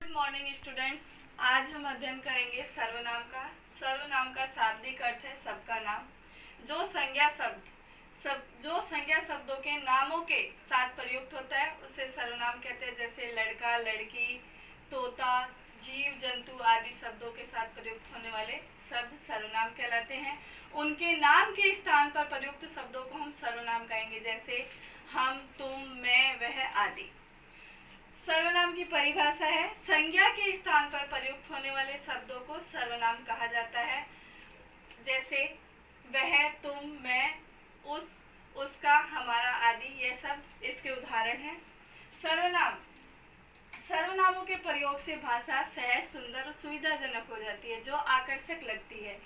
Good morning students. आज हम अध्ययन करेंगे सर्वनाम का। सर्वनाम का शाब्दिक अर्थ है सबका नाम। जो संज्ञा शब्दों के नामों के साथ प्रयुक्त होता है उसे सर्वनाम कहते हैं। जैसे लड़का, लड़की, तोता, जीव जंतु आदि शब्दों के साथ प्रयुक्त होने वाले शब्द सर्वनाम कहलाते हैं। उनके नाम के स्थान पर प्रयुक्त शब्दों को हम सर्वनाम कहेंगे, जैसे हम, तुम, मैं, वह आदि। सर्वनाम की परिभाषा है, संज्ञा के स्थान पर प्रयुक्त होने वाले शब्दों को सर्वनाम कहा जाता है। जैसे वह, तुम, मैं, उस, उसका, हमारा आदि, ये सब इसके उदाहरण हैं। सर्वनामों के प्रयोग से भाषा सहज, सुंदर और सुविधाजनक हो जाती है, जो आकर्षक लगती है।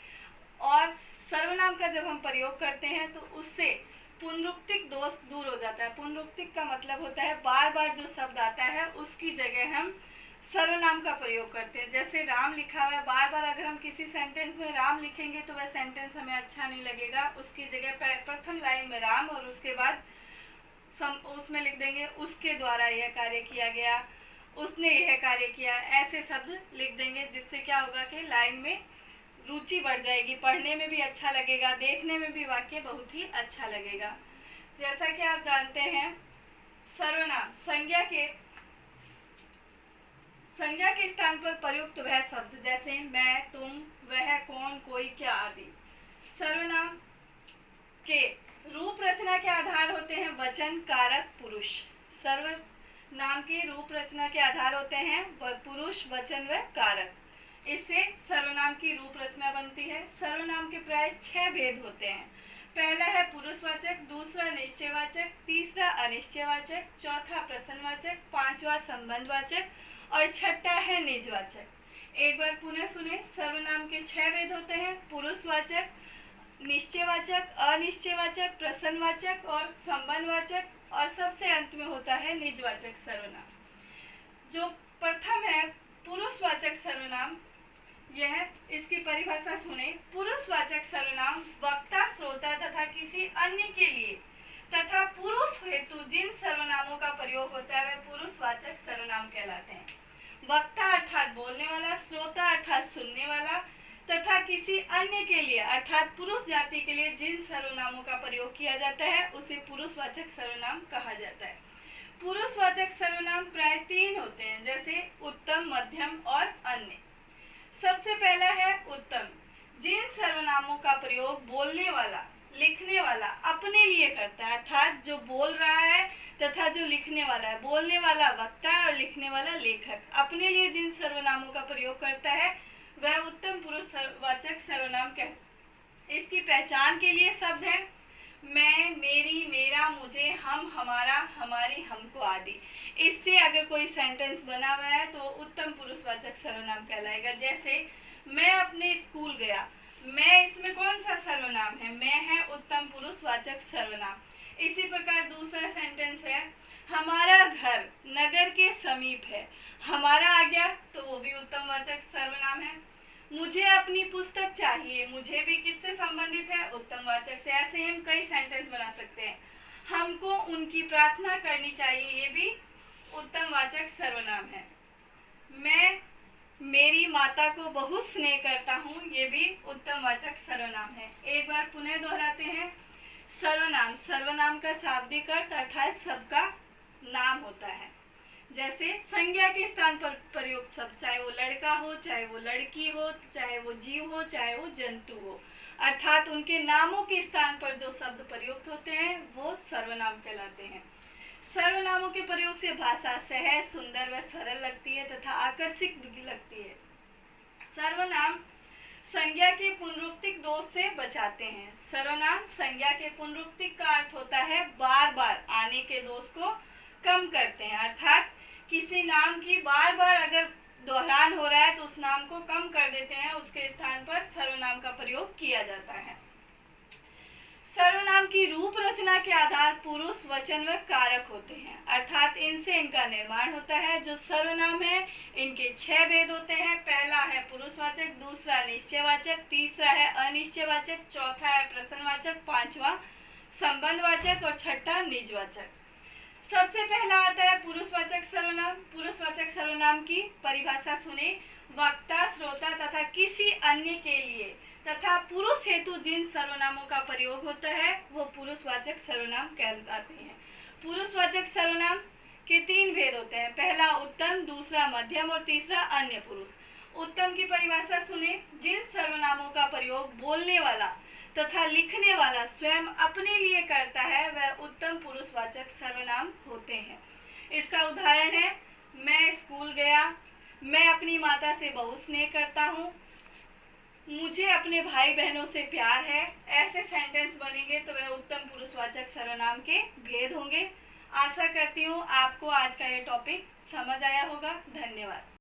और सर्वनाम का जब हम प्रयोग करते हैं तो उससे पुनरुक्तिक दोष दूर हो जाता है। पुनरुक्तिक का मतलब होता है बार बार जो शब्द आता है उसकी जगह हम सर्वनाम का प्रयोग करते हैं। जैसे राम लिखा हुआ है, बार बार अगर हम किसी सेंटेंस में राम लिखेंगे तो वह सेंटेंस हमें अच्छा नहीं लगेगा। उसकी जगह प्रथम लाइन में राम और उसके बाद उसमें लिख देंगे उसके द्वारा यह कार्य किया गया, उसने यह कार्य किया, ऐसे शब्द लिख देंगे, जिससे क्या होगा कि लाइन में रुचि बढ़ जाएगी, पढ़ने में भी अच्छा लगेगा, देखने में भी वाक्य बहुत ही अच्छा लगेगा। जैसा कि आप जानते हैं, सर्वनाम संज्ञा के स्थान पर प्रयुक्त वह शब्द, जैसे मैं, तुम, वह, कौन, कोई, क्या आदि। सर्वनाम के रूप रचना के आधार होते हैं वचन, कारक, पुरुष। सर्वनाम के रूप रचना के आधार होते हैं पुरुष, वचन व कारक। इससे सर्वनाम की रूप रचना बनती है। सर्वनाम के प्राय 6 भेद होते हैं। पहला है पुरुषवाचक, दूसरा निश्चयवाचक, तीसरा अनिश्चयवाचक, चौथा प्रश्नवाचक, पांचवा संबंधवाचक और छठा है निजवाचक। एक बार पुनः सुने। सर्वनाम के 6 भेद होते हैं: पुरुषवाचक, निश्चयवाचक, अनिश्चयवाचक, प्रश्नवाचक और संबंधवाचक, और सबसे अंत में होता है निजवाचक सर्वनाम। जो प्रथम है पुरुषवाचक सर्वनाम, यह इसकी परिभाषा सुने। पुरुषवाचक सर्वनाम वक्ता, श्रोता तथा किसी अन्य के लिए तथा पुरुष हेतु जिन सर्वनामों का प्रयोग होता है वह पुरुषवाचक सर्वनाम कहलाते हैं। वक्ता अर्थात बोलने वाला, श्रोता अर्थात सुनने वाला तथा किसी अन्य के लिए अर्थात पुरुष जाति के लिए जिन सर्वनामों का प्रयोग किया जाता है उसे पुरुषवाचक सर्वनाम कहा जाता है। पुरुषवाचक सर्वनाम प्राय 3 होते हैं, जैसे उत्तम, मध्यम और अन्य। सबसे पहला है उत्तम। जिन सर्वनामों का प्रयोग बोलने वाला, लिखने वाला अपने लिए करता है, अर्थात जो बोल रहा है तथा जो लिखने वाला है, बोलने वाला वक्ता और लिखने वाला लेखक, अपने लिए जिन सर्वनामों का प्रयोग करता है वह उत्तम पुरुषवाचक सर्वनाम कहलाता है। इसकी पहचान के लिए शब्द है मैं, मेरी, मेरा, मुझे, हम, हमारा, हमारी, हमको आदि। इससे अगर कोई सेंटेंस बना हुआ है तो उत्तम पुरुषवाचक सर्वनाम कहलाएगा। जैसे मैं अपने स्कूल गया, मैं इसमें कौन सा सर्वनाम है? मैं है उत्तम पुरुषवाचक सर्वनाम। इसी प्रकार दूसरा सेंटेंस है हमारा घर नगर के समीप है, हमारा आ गया तो वो भी उत्तमवाचक सर्वनाम है। मुझे अपनी पुस्तक चाहिए, मुझे भी किससे संबंधित है? उत्तमवाचक से। ऐसे हम कई सेंटेंस बना सकते हैं। हमको उनकी प्रार्थना करनी चाहिए, ये भी उत्तमवाचक सर्वनाम है। मैं मेरी माता को बहुत स्नेह करता हूँ, ये भी उत्तमवाचक सर्वनाम है। एक बार पुनः दोहराते हैं। सर्वनाम का शाब्दिक अर्थ अर्थात सबका नाम होता है। जैसे संज्ञा के स्थान पर प्रयुक्त शब्द, चाहे वो लड़का हो, चाहे वो लड़की हो, चाहे वो जीव हो, चाहे वो जंतु हो, अर्थात उनके नामों के स्थान पर जो शब्द प्रयुक्त होते हैं वो सर्वनाम कहलाते हैं। सर्वनामों के प्रयोग से भाषा सहज, सुंदर व सरल लगती है तथा आकर्षक भी लगती है। सर्वनाम संज्ञा के पुनरुक्तिक दोष से बचाते हैं। सर्वनाम संज्ञा के पुनरुक्तिक का अर्थ होता है बार बार आने के दोष को कम करते हैं, अर्थात किसी नाम की बार बार अगर दोहरान हो रहा है तो उस नाम को कम कर देते हैं, उसके स्थान पर सर्वनाम का प्रयोग किया जाता है। सर्वनाम की रूप रचना के आधार पुरुष, वचन व कारक होते हैं, अर्थात इनसे इनका निर्माण होता है। जो सर्वनाम है इनके 6 भेद होते हैं। पहला है पुरुषवाचक, दूसरा निश्चयवाचक, तीसरा है अनिश्चयवाचक, चौथा है प्रश्नवाचक, पांचवा संबंधवाचक और छठा निजवाचक। सबसे पहला आता है पुरुषवाचक सर्वनाम। पुरुषवाचक सर्वनाम की परिभाषा सुने। वक्ता, श्रोता तथा किसी अन्य के लिए तथा पुरुष हेतु जिन सर्वनामों का प्रयोग होता है वो पुरुषवाचक सर्वनाम कहलाते हैं। पुरुषवाचक सर्वनाम के 3 भेद होते हैं। पहला उत्तम, दूसरा मध्यम और तीसरा अन्य पुरुष। उत्तम की परिभाषा सुने। जिन सर्वनामों का प्रयोग बोलने वाला तथा लिखने वाला स्वयं अपने लिए करता है वह उत्तम पुरुषवाचक सर्वनाम होते हैं। इसका उदाहरण है मैं स्कूल गया, मैं अपनी माता से बहुत स्नेह करता हूँ, मुझे अपने भाई बहनों से प्यार है। ऐसे सेंटेंस बनेंगे तो वह उत्तम पुरुषवाचक सर्वनाम के भेद होंगे। आशा करती हूँ आपको आज का ये टॉपिक समझ आया होगा। धन्यवाद।